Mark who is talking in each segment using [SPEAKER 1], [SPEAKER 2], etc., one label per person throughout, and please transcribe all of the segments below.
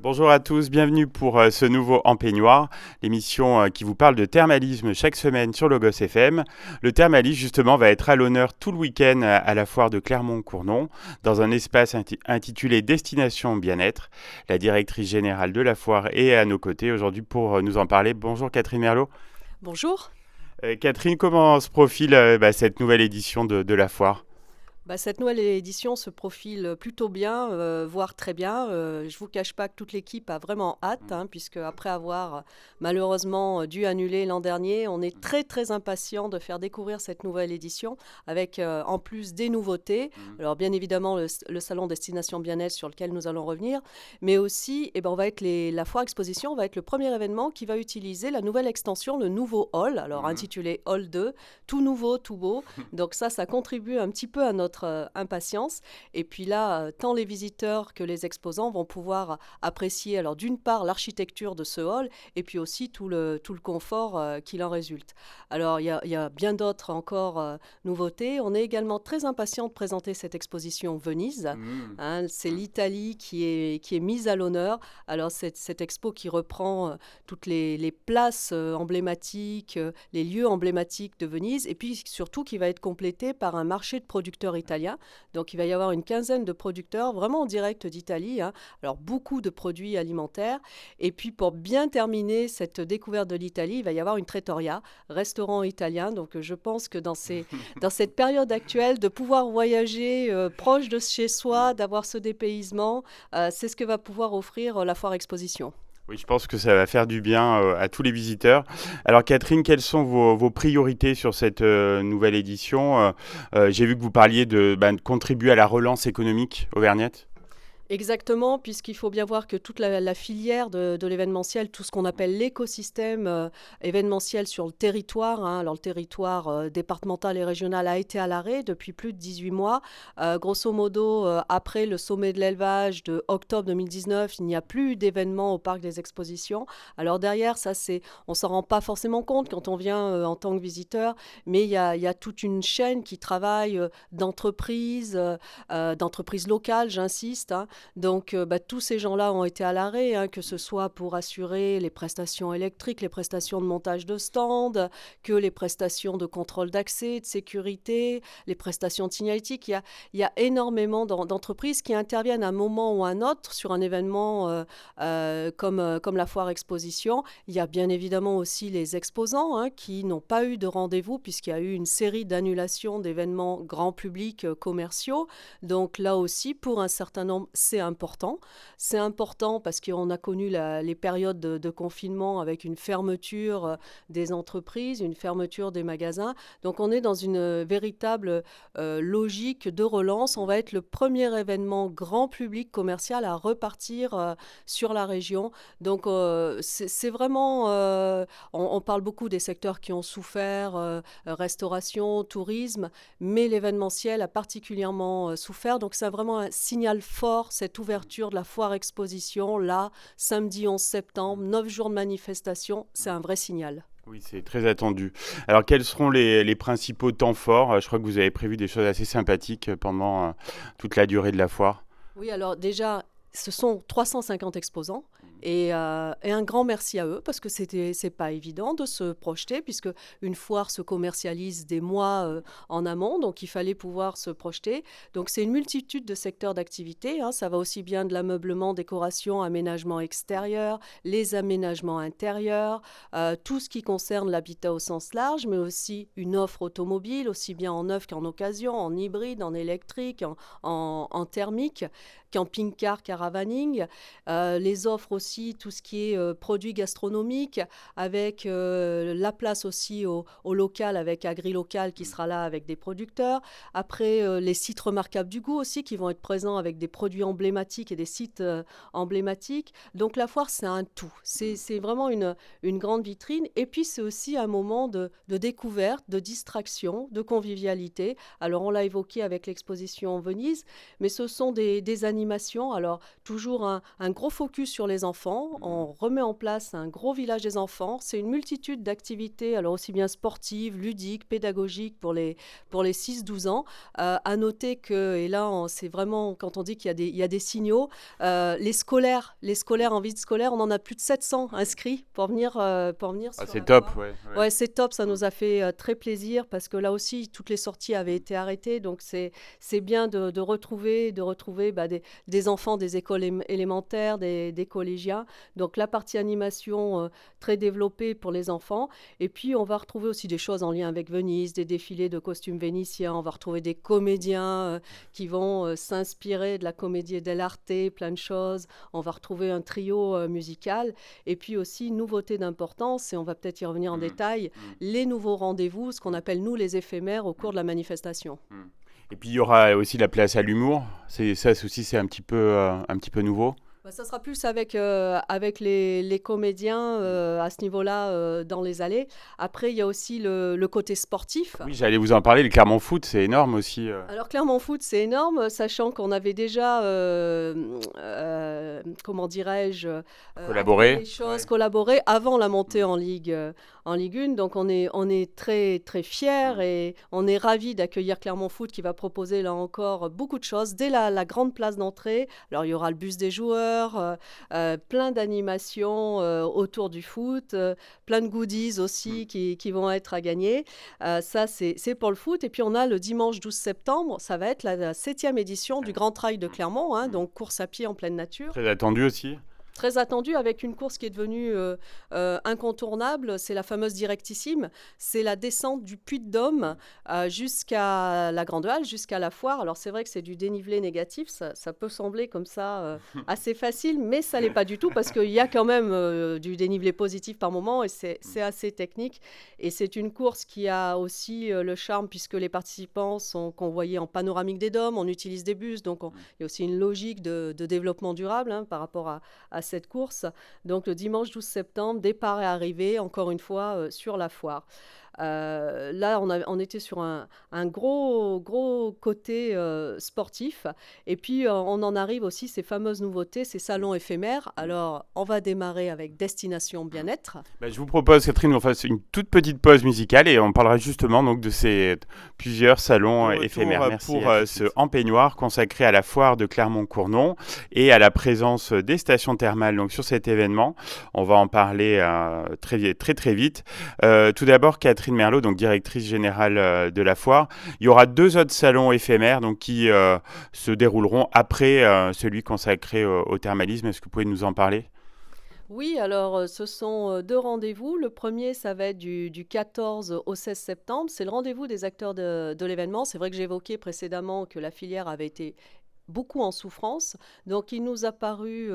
[SPEAKER 1] Bonjour à tous, bienvenue pour ce nouveau En Peignoir, l'émission qui vous parle de thermalisme chaque semaine sur Logos FM. Le thermalisme justement va être à l'honneur tout le week-end à la foire de Clermont-Cournon dans un espace intitulé Destination Bien-être. La directrice générale de la foire est à nos côtés aujourd'hui pour nous en parler. Bonjour Catherine Merlot.
[SPEAKER 2] Bonjour.
[SPEAKER 1] Catherine, comment se profile cette nouvelle édition de la foire?
[SPEAKER 2] Cette nouvelle édition se profile plutôt bien, voire très bien. Je ne vous cache pas que toute l'équipe a vraiment hâte, puisque après avoir malheureusement dû annuler l'an dernier, on est très très impatient de faire découvrir cette nouvelle édition avec en plus des nouveautés. Alors bien évidemment le salon Destination Bien-être sur lequel nous allons revenir, mais aussi on va être la foire exposition va être le premier événement qui va utiliser la nouvelle extension, le nouveau hall, alors intitulé Hall 2, tout nouveau, tout beau. Donc ça contribue un petit peu à notre impatience. Et puis là, tant les visiteurs que les exposants vont pouvoir apprécier, alors d'une part, l'architecture de ce hall, et puis aussi tout le confort qu'il en résulte. Alors, il y a bien d'autres encore nouveautés. On est également très impatient de présenter cette exposition Venise. C'est l'Italie qui est mise à l'honneur. Alors, cette expo qui reprend toutes les places emblématiques, les lieux emblématiques de Venise, et puis surtout qui va être complétée par un marché de producteurs italiens. Donc il va y avoir une quinzaine de producteurs vraiment en direct d'Italie, alors beaucoup de produits alimentaires. Et puis pour bien terminer cette découverte de l'Italie, il va y avoir une trattoria, restaurant italien. Donc je pense que dans cette période actuelle, de pouvoir voyager proche de chez soi, d'avoir ce dépaysement, c'est ce que va pouvoir offrir la foire exposition.
[SPEAKER 1] Oui, je pense que ça va faire du bien à tous les visiteurs. Alors Catherine, quelles sont vos priorités sur cette nouvelle édition? J'ai vu que vous parliez de contribuer à la relance économique auvergnate.
[SPEAKER 2] Exactement, puisqu'il faut bien voir que toute la filière de l'événementiel, tout ce qu'on appelle l'écosystème événementiel sur le territoire, alors le territoire départemental et régional a été à l'arrêt depuis plus de 18 mois. Grosso modo, après le sommet de l'élevage de octobre 2019, il n'y a plus d'événements au parc des expositions. Alors derrière, on s'en rend pas forcément compte quand on vient en tant que visiteur, mais il y a toute une chaîne qui travaille d'entreprises locales, j'insiste, donc, tous ces gens-là ont été à l'arrêt, que ce soit pour assurer les prestations électriques, les prestations de montage de stands, que les prestations de contrôle d'accès, de sécurité, les prestations de signalétique. Il y a énormément d'entreprises qui interviennent à un moment ou à un autre sur un événement comme la foire exposition. Il y a bien évidemment aussi les exposants qui n'ont pas eu de rendez-vous puisqu'il y a eu une série d'annulations d'événements grand public commerciaux. Donc là aussi, pour un certain nombre, c'est important. C'est important parce qu'on a connu les périodes de confinement avec une fermeture des entreprises, une fermeture des magasins. Donc on est dans une véritable logique de relance. On va être le premier événement grand public commercial à repartir sur la région. Donc c'est vraiment... on parle beaucoup des secteurs qui ont souffert, restauration, tourisme, mais l'événementiel a particulièrement souffert. Donc c'est vraiment un signal fort, cette ouverture de la foire exposition, là, samedi 11 septembre, 9 jours de manifestation, c'est un vrai signal.
[SPEAKER 1] Oui, c'est très attendu. Alors quels seront les principaux temps forts? Je crois que vous avez prévu des choses assez sympathiques pendant toute la durée de la foire.
[SPEAKER 2] Oui, alors déjà, ce sont 350 exposants et un grand merci à eux parce que c'est pas évident de se projeter puisque une foire se commercialise des mois en amont, donc il fallait pouvoir se projeter. Donc c'est une multitude de secteurs d'activité, ça va aussi bien de l'ameublement, décoration, aménagement extérieur, les aménagements intérieurs, tout ce qui concerne l'habitat au sens large, mais aussi une offre automobile, aussi bien en neuf qu'en occasion, en hybride, en électrique, en thermique, camping-car, caravaning, les offres aussi, tout ce qui est produits gastronomiques, avec la place aussi au local, avec Agri-Local qui sera là avec des producteurs. Après, les sites remarquables du goût aussi, qui vont être présents avec des produits emblématiques et des sites emblématiques. Donc la foire, c'est un tout. C'est vraiment une grande vitrine. Et puis, c'est aussi un moment de découverte, de distraction, de convivialité. Alors, on l'a évoqué avec l'exposition Venise, mais ce sont des animation. Alors, toujours un gros focus sur les enfants. On remet en place un gros village des enfants. C'est une multitude d'activités, alors aussi bien sportives, ludiques, pédagogiques pour les 6-12 ans. À noter que, et là, c'est vraiment quand on dit il y a des signaux, les scolaires en visite scolaire, on en a plus de 700 inscrits pour venir sur
[SPEAKER 1] C'est
[SPEAKER 2] la
[SPEAKER 1] top,
[SPEAKER 2] foire.
[SPEAKER 1] ouais.
[SPEAKER 2] Ouais, c'est top, ça nous a fait très plaisir parce que là aussi, toutes les sorties avaient été arrêtées. Donc, c'est bien de retrouver des enfants des écoles élémentaires, des collégiens. Donc, la partie animation très développée pour les enfants. Et puis, on va retrouver aussi des choses en lien avec Venise, des défilés de costumes vénitiens. On va retrouver des comédiens qui vont s'inspirer de la comédie dell'arte, plein de choses. On va retrouver un trio musical. Et puis aussi, nouveauté d'importance, et on va peut-être y revenir en détail, les nouveaux rendez-vous, ce qu'on appelle nous les éphémères au cours de la manifestation.
[SPEAKER 1] Et puis il y aura aussi la place à l'humour. Ça aussi, c'est un petit peu nouveau.
[SPEAKER 2] Ça sera plus avec les comédiens à ce niveau-là dans les allées. Après, il y a aussi le côté sportif.
[SPEAKER 1] Oui, j'allais vous en parler. Le Clermont Foot, c'est énorme aussi.
[SPEAKER 2] Alors, Clermont Foot, c'est énorme, sachant qu'on avait déjà, comment dirais-je,
[SPEAKER 1] Collaborer.
[SPEAKER 2] appris les choses, collaboré avant la montée en Ligue 1. Donc, on est très, très fiers et on est ravis d'accueillir Clermont Foot qui va proposer là encore beaucoup de choses dès la grande place d'entrée. Alors, il y aura le bus des joueurs, plein d'animations autour du foot, plein de goodies aussi qui vont être à gagner. Ça, c'est pour le foot. Et puis, on a le dimanche 12 septembre, ça va être la 7e édition du Grand Trail de Clermont, donc course à pied en pleine nature.
[SPEAKER 1] Très attendu aussi.
[SPEAKER 2] Très attendu, avec une course qui est devenue incontournable, c'est la fameuse Directissime. C'est la descente du Puy-de-Dôme jusqu'à la Grande Halle, jusqu'à la foire. Alors c'est vrai que c'est du dénivelé négatif, ça peut sembler comme ça assez facile, mais ça l'est pas du tout parce qu'il y a quand même du dénivelé positif par moment et c'est assez technique. Et c'est une course qui a aussi le charme puisque les participants sont convoyés en panoramique des dômes, on utilise des bus, donc il y a aussi une logique de développement durable par rapport à cette course. Donc le dimanche 12 septembre, départ et arrivée, encore une fois, sur la foire. Là, on était sur un gros côté sportif. Et puis, on en arrive aussi, ces fameuses nouveautés, ces salons éphémères. Alors, on va démarrer avec Destination Bien-être.
[SPEAKER 1] Je vous propose, Catherine, qu'on fasse une toute petite pause musicale et on parlera justement donc, de ces plusieurs salons éphémères. Merci pour ce Empeignoir consacré à la foire de Clermont-Cournon et à la présence des stations thermales donc, sur cet événement. On va en parler très vite. Tout d'abord, Catherine Merlot, donc directrice générale de la foire. Il y aura 2 autres salons éphémères donc, qui se dérouleront après celui consacré au thermalisme. Est-ce que vous pouvez nous en parler ?
[SPEAKER 2] Oui, alors ce sont 2 rendez-vous. Le premier, ça va être du 14 au 16 septembre. C'est le rendez-vous des acteurs de l'événement. C'est vrai que j'évoquais précédemment que la filière avait été beaucoup en souffrance. Donc, il nous a paru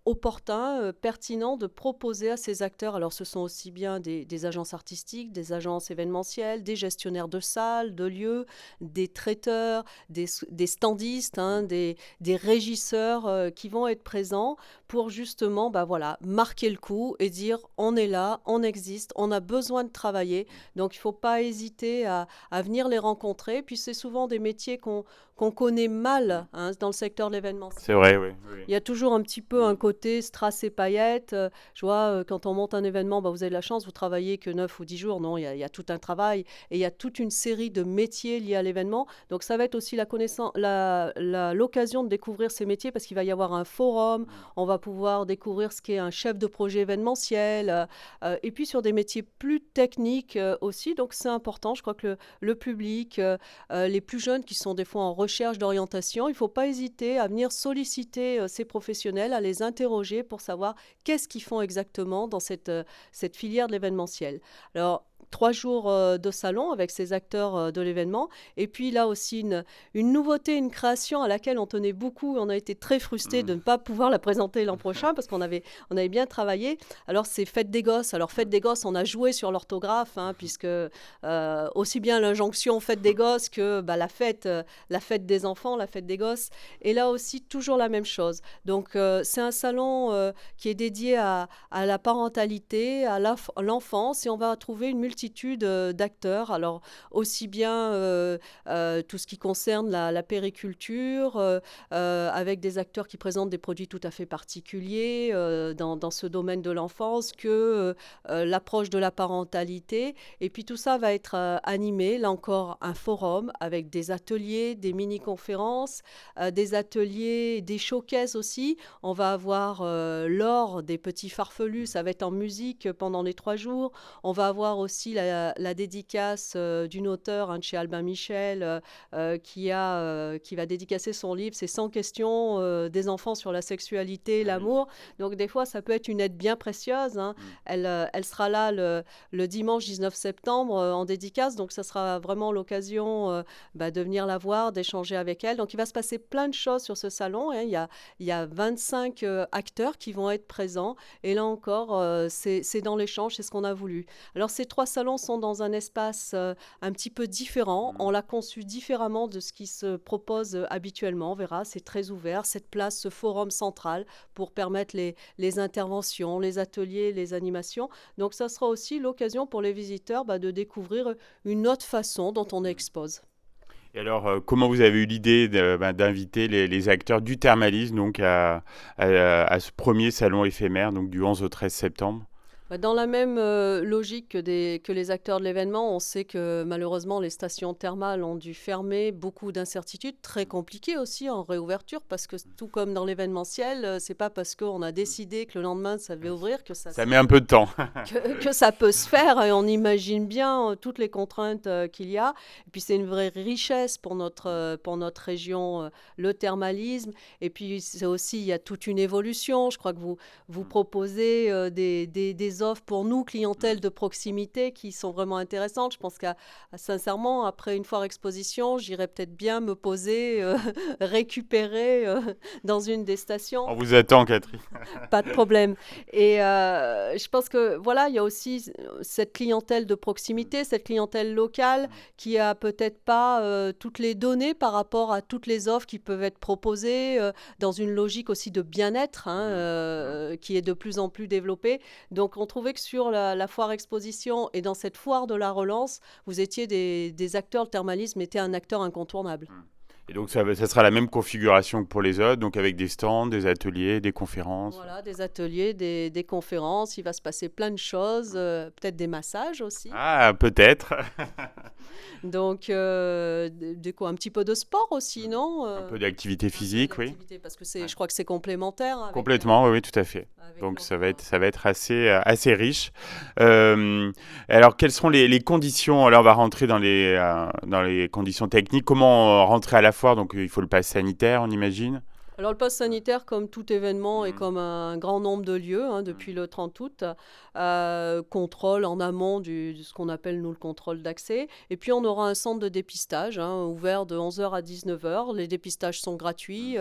[SPEAKER 2] opportun, pertinent de proposer à ces acteurs, alors ce sont aussi bien des agences artistiques, des agences événementielles, des gestionnaires de salles, de lieux, des traiteurs, des standistes, des régisseurs qui vont être présents pour justement marquer le coup et dire on est là, on existe, on a besoin de travailler. Donc il ne faut pas hésiter à venir les rencontrer. Puis c'est souvent des métiers qu'on connaît mal dans le secteur de l'événementiel.
[SPEAKER 1] C'est vrai, oui.
[SPEAKER 2] Il y a toujours un petit peu un côté strass et paillettes. Je vois, quand on monte un événement, vous avez de la chance, vous travaillez que 9 ou 10 jours. Non, il y a tout un travail et il y a toute une série de métiers liés à l'événement. Donc ça va être aussi l'occasion de découvrir ces métiers parce qu'il va y avoir un forum. On va pouvoir découvrir ce qu'est un chef de projet événementiel. Et puis sur des métiers plus techniques aussi. Donc c'est important. Je crois que le public, les plus jeunes qui sont des fois en recherche d'orientation, il ne faut pas hésiter à venir solliciter ces professionnels, à les interroger pour savoir qu'est-ce qu'ils font exactement dans cette filière de l'événementiel. Alors, 3 jours de salon avec ces acteurs de l'événement. Et puis là aussi, une nouveauté, une création à laquelle on tenait beaucoup. On a été très frustrés de ne pas pouvoir la présenter l'an prochain parce qu'on avait bien travaillé. Alors, c'est Fête des Gosses. Alors, Fête des Gosses, on a joué sur l'orthographe puisque aussi bien l'injonction Fête des Gosses que la fête des enfants, la fête des gosses. Et là aussi, toujours la même chose. Donc, c'est un salon qui est dédié à la parentalité, à l'enfance et on va trouver une multitude multitude d'acteurs. Alors, aussi bien tout ce qui concerne la périculture, avec des acteurs qui présentent des produits tout à fait particuliers dans ce domaine de l'enfance, que l'approche de la parentalité. Et puis tout ça va être animé, là encore, un forum avec des ateliers, des mini-conférences, des ateliers, des showcases aussi. On va avoir Laure des Petits Farfelus, ça va être en musique pendant les 3 jours. On va avoir aussi la dédicace d'une auteure de chez Albin Michel qui va dédicacer son livre, c'est 100 questions des enfants sur la sexualité, l'amour. Donc des fois, ça peut être une aide bien précieuse. Elle sera là le dimanche 19 septembre en dédicace, donc ça sera vraiment l'occasion de venir la voir, d'échanger avec elle. Donc il va se passer plein de choses sur ce salon. Il y a 25 acteurs qui vont être présents. Et là encore, c'est dans l'échange, c'est ce qu'on a voulu. Alors ces 3 salons sont dans un espace un petit peu différent. On l'a conçu différemment de ce qui se propose habituellement. On verra, c'est très ouvert, cette place, ce forum central pour permettre les interventions, les ateliers, les animations. Donc ça sera aussi l'occasion pour les visiteurs de découvrir une autre façon dont on expose.
[SPEAKER 1] Et alors, comment vous avez eu l'idée d'inviter les acteurs du thermalisme donc à ce premier salon éphémère, donc du 11 au 13 septembre?
[SPEAKER 2] Dans la même logique que les acteurs de l'événement, on sait que malheureusement les stations thermales ont dû fermer, beaucoup d'incertitudes, très compliquées aussi en réouverture, parce que tout comme dans l'événementiel, c'est pas parce qu'on a décidé que le lendemain ça devait ouvrir que
[SPEAKER 1] ça met un peu de temps.
[SPEAKER 2] que ça peut se faire, et on imagine bien toutes les contraintes qu'il y a. Et puis c'est une vraie richesse pour notre région, le thermalisme. Et puis c'est aussi, il y a toute une évolution. Je crois que vous proposez des offres pour nous, clientèle de proximité, qui sont vraiment intéressantes. Je pense sincèrement, après une foire exposition, j'irais peut-être bien me poser, récupérer dans une des stations.
[SPEAKER 1] On vous attend, Catherine.
[SPEAKER 2] Pas de problème. Et je pense que voilà, il y a aussi cette clientèle de proximité, cette clientèle locale qui a peut-être pas toutes les données par rapport à toutes les offres qui peuvent être proposées dans une logique aussi de bien-être qui est de plus en plus développée. Donc on trouvait que sur la foire exposition et dans cette foire de la relance, vous étiez des acteurs, le thermalisme était un acteur incontournable.
[SPEAKER 1] Et donc ça sera la même configuration que pour les autres, donc avec des stands, des ateliers, des conférences.
[SPEAKER 2] Voilà, des ateliers, des conférences, il va se passer plein de choses, peut-être des massages aussi.
[SPEAKER 1] Ah, peut-être.
[SPEAKER 2] Donc, un petit peu de sport aussi, non
[SPEAKER 1] Un peu d'activité physique, oui.
[SPEAKER 2] Parce que je crois que c'est complémentaire.
[SPEAKER 1] Complètement, oui, tout à fait. Donc ça va être assez riche. Alors, quelles seront les conditions? Là, on va rentrer dans les conditions techniques. Comment rentrer à la foire? Donc, il faut le pass sanitaire, on imagine.
[SPEAKER 2] Alors le pass sanitaire, comme tout événement et comme un grand nombre de lieux depuis le 30 août, contrôle en amont de ce qu'on appelle nous le contrôle d'accès. Et puis on aura un centre de dépistage ouvert de 11h à 19h. Les dépistages sont gratuits,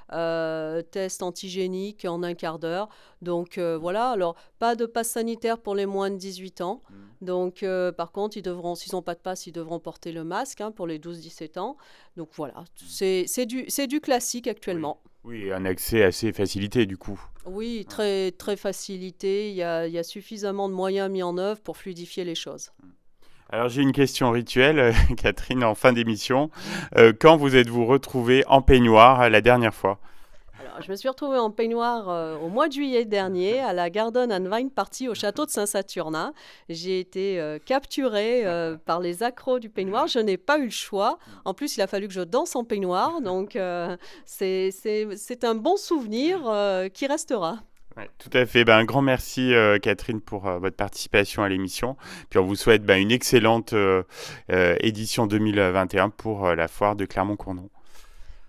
[SPEAKER 2] tests antigéniques en un quart d'heure. Donc voilà, alors pas de pass sanitaire pour les moins de 18 ans. Donc par contre, s'ils n'ont pas de pass, ils devront porter le masque pour les 12-17 ans. Donc voilà, c'est du classique actuellement.
[SPEAKER 1] Oui, un accès assez facilité du coup.
[SPEAKER 2] Oui, très, très facilité. Il y a suffisamment de moyens mis en œuvre pour fluidifier les choses.
[SPEAKER 1] Alors j'ai une question rituelle, Catherine, en fin d'émission. Quand vous êtes-vous retrouvée en peignoir la dernière fois?
[SPEAKER 2] Alors, je me suis retrouvée en peignoir au mois de juillet dernier à la Garden and Wine Party au château de Saint-Saturnin. J'ai été capturée par les accros du peignoir. Je n'ai pas eu le choix. En plus, il a fallu que je danse en peignoir. Donc, c'est un bon souvenir qui restera.
[SPEAKER 1] Ouais, tout à fait. Un grand merci, Catherine, pour votre participation à l'émission. Puis on vous souhaite une excellente édition 2021 pour la foire de Clermont-Cournon.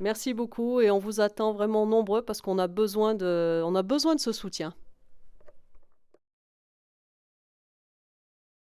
[SPEAKER 2] Merci beaucoup et on vous attend vraiment nombreux parce qu'on a besoin de ce soutien.